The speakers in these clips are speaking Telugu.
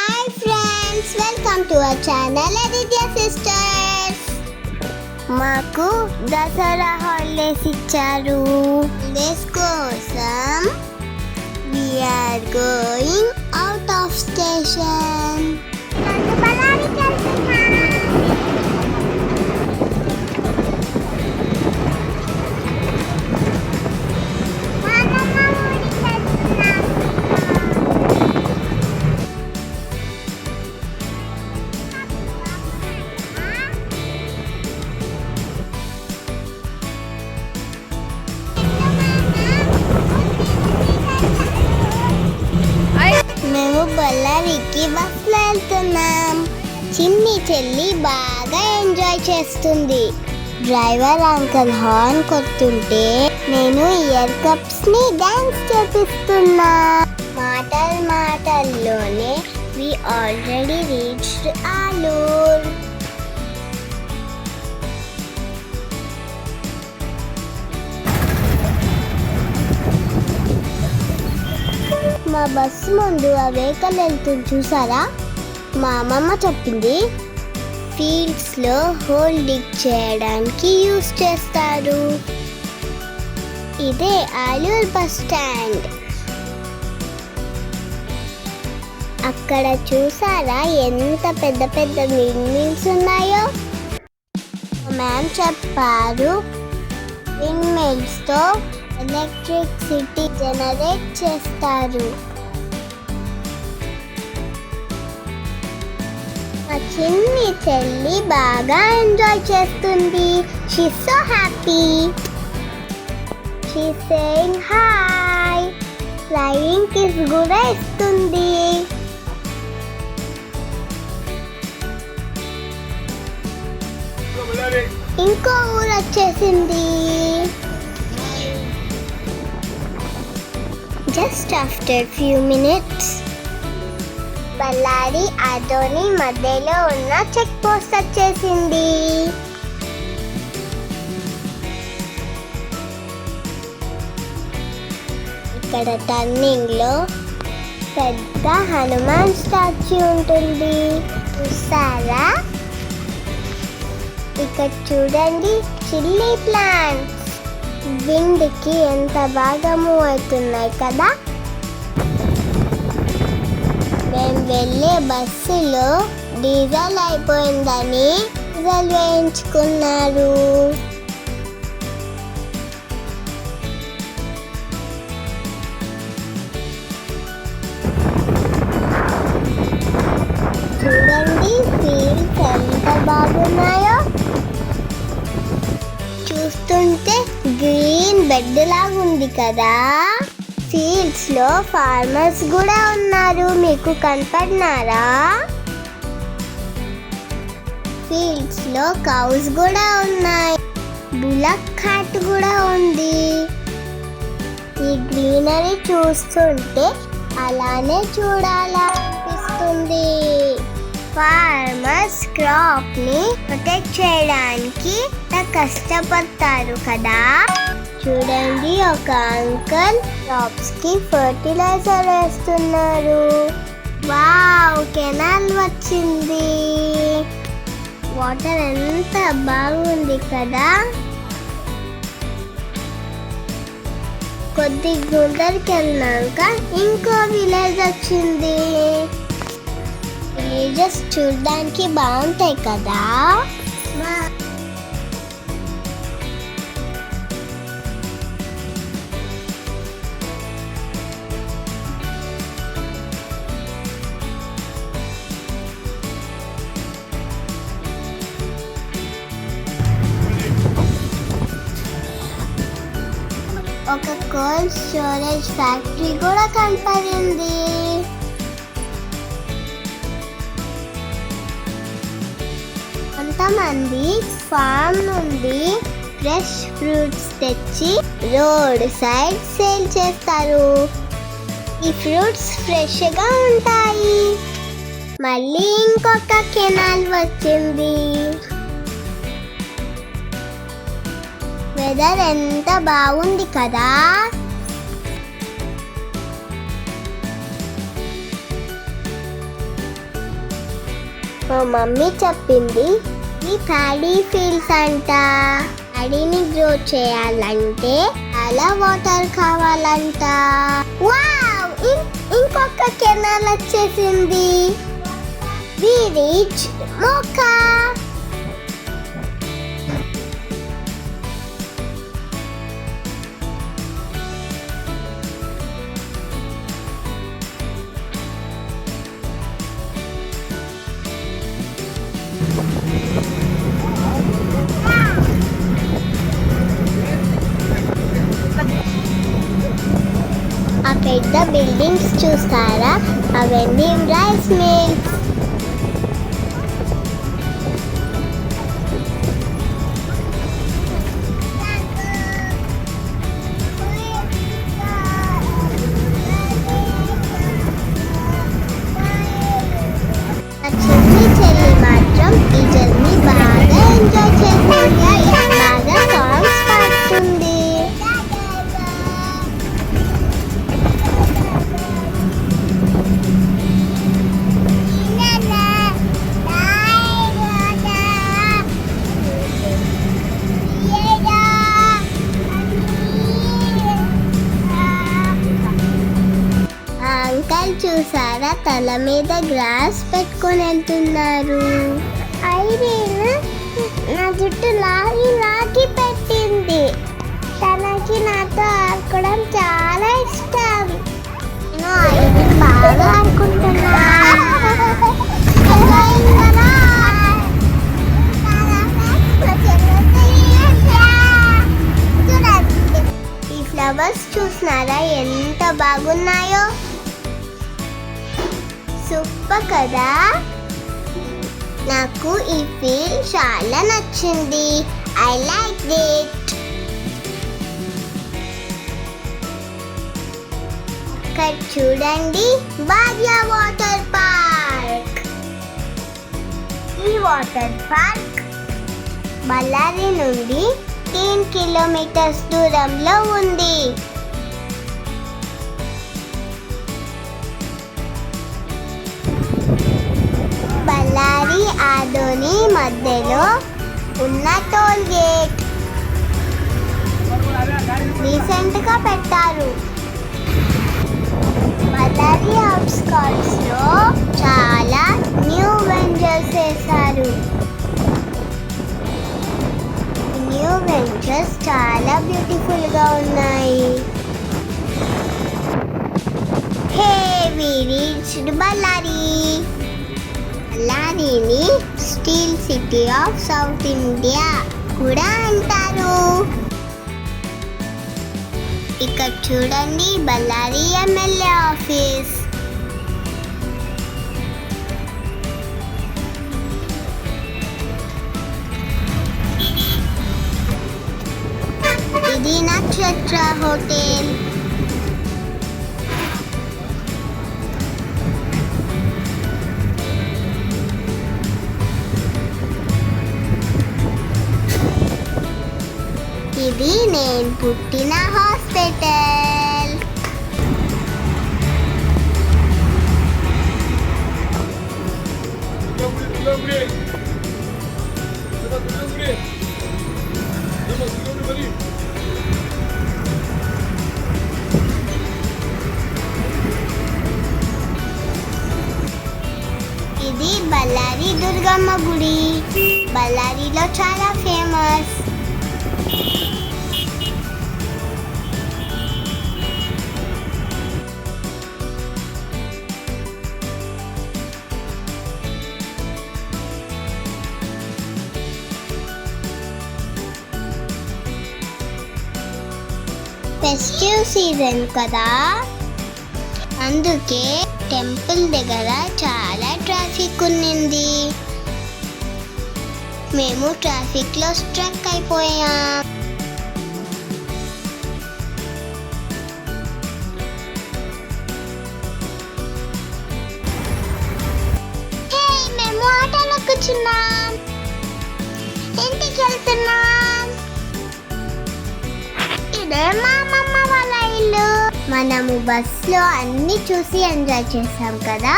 Hi friends, welcome to our channel Aditya sisters. మాకు దసరా హాలిడేస్ ఇచ్చారు. హాలిడేస్ కోసం we are going out of station. మేము బళ్ళారికి బస్సులో వెళ్తున్నాం. చిన్ని చెల్లి బాగా ఎంజాయ్ చేస్తుంది. డ్రైవర్ అంకల్ హార్న్ కొడుతుంటే నేను ఇయర్ కప్స్ ని డాన్స్ చేపిస్తున్నా. మాటల్లోనే వి ఆల్రెడీ రీచ్డ్ ఆలూర్. మా బస్సు ముందు ఆ వెహికల్ వెళ్తుంది చూసారా? మా అమ్మమ్మ చెప్పింది ఫీల్డ్స్లో హోల్ డిగ్ చేయడానికి యూస్ చేస్తారు. ఇదే ఆలూర్ బస్ స్టాండ్. అక్కడ చూసారా ఎంత పెద్ద పెద్ద మిల్స్ ఉన్నాయో? మ్యామ్ చెప్పారు విండ్ మిల్స్తో ఎలక్ట్రిసిటీ జనరేట్ చేస్తారు. మా చిన్ని చెల్లి బాగా ఎంజాయ్ చేస్తుంది. She's so happy. She's saying hi. Flying kiss కూడా ఇస్తుంది. ఇంకో ఊరు వచ్చేసింది. Just after few minutes, Ballari ఆటోని మధ్యలో ఉన్న చెక్ పోస్ట్ వచ్చేసింది. ఇక్కడ టర్నింగ్ లో పెద్ద హనుమాన్ స్టాచ్యూ ఉంటుంది చూసారా? ఇక్కడ చూడండి చిల్లీ ప్లాంట్స్. విండ్కి ఎంత బాగా మూవ్ అవుతున్నాయి కదా? మేము వెళ్ళే బస్సులో డీజిల్ అయిపోయిందని డీజిల్ వేయించుకున్నారు. చూడండి ఫీల్డ్స్ ఎంత బాగున్నాయో. చూస్తుంటే గ్రీన్ బెడ్ లాగా ఉంది కదా? ఫీల్డ్స్ లో ఫార్మర్స్ కూడా ఉన్నారు. మీకు కనపడినారా? ఫీల్డ్స్ లో కౌస్ కూడా ఉన్నాయి. బులక్ కార్ట్ కూడా ఉంది. ఈ గ్రీనరీ చూస్తుంటే అలానే చూడాలనిపిస్తుంది. ఫార్మర్స్ క్రాప్ ని ప్రొటెక్ట్ చేయడానికి కష్టపడతారు కదా? చూడండి ఒక అంకల్ క్రాప్స్ కి ఫర్టిలైజర్ వేస్తున్నారు. వావ్, కెనాల్ వచ్చింది. వాటర్ ఎంత బాగుంది కదా? కొద్ది ముందరికి వెళ్ళినాక ఇంకో విలేజ్ వచ్చింది. విలేజెస్ చూడడానికి బాగుంటాయి కదా? ఒక కోల్డ్ స్టోరేజ్ ఫ్యాక్టరీ కూడా కనపడింది. కొంతమంది ఫామ్ నుండి ఫ్రెష్ ఫ్రూట్స్ తెచ్చి రోడ్ సైడ్ సేల్ చేస్తారు. ఈ ఫ్రూట్స్ ఫ్రెష్గా ఉంటాయి. మళ్ళీ ఇంకొక కెనాల్ వచ్చింది. వెదర్ ఎంత బాగుంది కదా? మా మమ్మీ చెప్పింది ఈ ప్యాడీ ఫీల్డ్స్ అంట. ప్యాడీని గ్రో చేయాలంటే చాలా వాటర్ కావాలంట. వావ్, ఇంకొక కెనాల్ వచ్చేసింది. వి రీచ్ మోకా. ఆ పెద్ద బిల్డింగ్స్ చూస్తారా, అవన్నీ రైస్ మిల్స్. చిన్ని చెల్లి మాత్రం ఈ జర్నీ బాగా ఎంజాయ్ చేసింది. బాగా సాంగ్స్ పాడుతుంది. అంకల్ చూసారా, తల మీద గ్రాస్ పెట్టుకొని వెళ్తున్నారు. ఐరిన్ నా జుట్టు లాగి లాగి పెట్టింది. తనకి నాతో ఆడుకోవడం చాలా ఇష్టం. నేను ఐరిన్ బాగా ఆడుకుంటున్నా. ఈ ఫ్లవర్స్ చూసినారా ఎంత బాగున్నాయో. సూపర్ కదా. నాకు ఈ ఫీల్ చాలా నచ్చింది. I like it. ఇక్కడ చూడండి, బాగ్యా వాటర్ పార్క్. ఈ వాటర్ పార్క్ బళ్ళారి నుండి 10 కిలోమీటర్స్ దూరంలో ఉంది. బళ్ళారి ఆదోని మధ్యలో ఉన్న టోల్ గేట్ రీసెంట్ గా పెట్టారు. బళ్ళారి అవుట్స్కర్ట్స్ లో చాలా న్యూ వెంచర్స్ వేశారు. న్యూ వెంచర్స్ చాలా బ్యూటిఫుల్ గా ఉన్నాయి. Hey, we reached Ballari. బళ్ళారిని steel city of south India కూడా అంటారు. ఇక్కడ చూడండి, బళ్ళారి ఎమ్మెల్యే ఆఫీస్. ఇది నక్షత్ర హోటల్. ఇది నేను పుట్టిన హాస్పిటల్. ఇది బళ్ళారి దుర్గమ్మ గుడి. బళ్ళారిలో చాలా ఫేమస్. ఫెస్టివ్ సీజన్ కదా, అందుకే టెంపుల్ దగ్గర చాలా ట్రాఫిక్ ఉన్నింది. మేము ట్రాఫిక్ లో స్ట్రక్ అయిపోయాం. మేము ఆటోలో కూర్చున్నాం. ఇంటికి వెళ్తున్నాం. ఇదే మా అమ్మమ్మ వాళ్ళ ఇల్లు. మనము బస్లో అన్ని చూసి ఎంజాయ్ చేసాం కదా.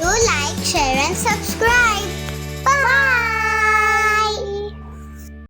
You like, share and subscribe.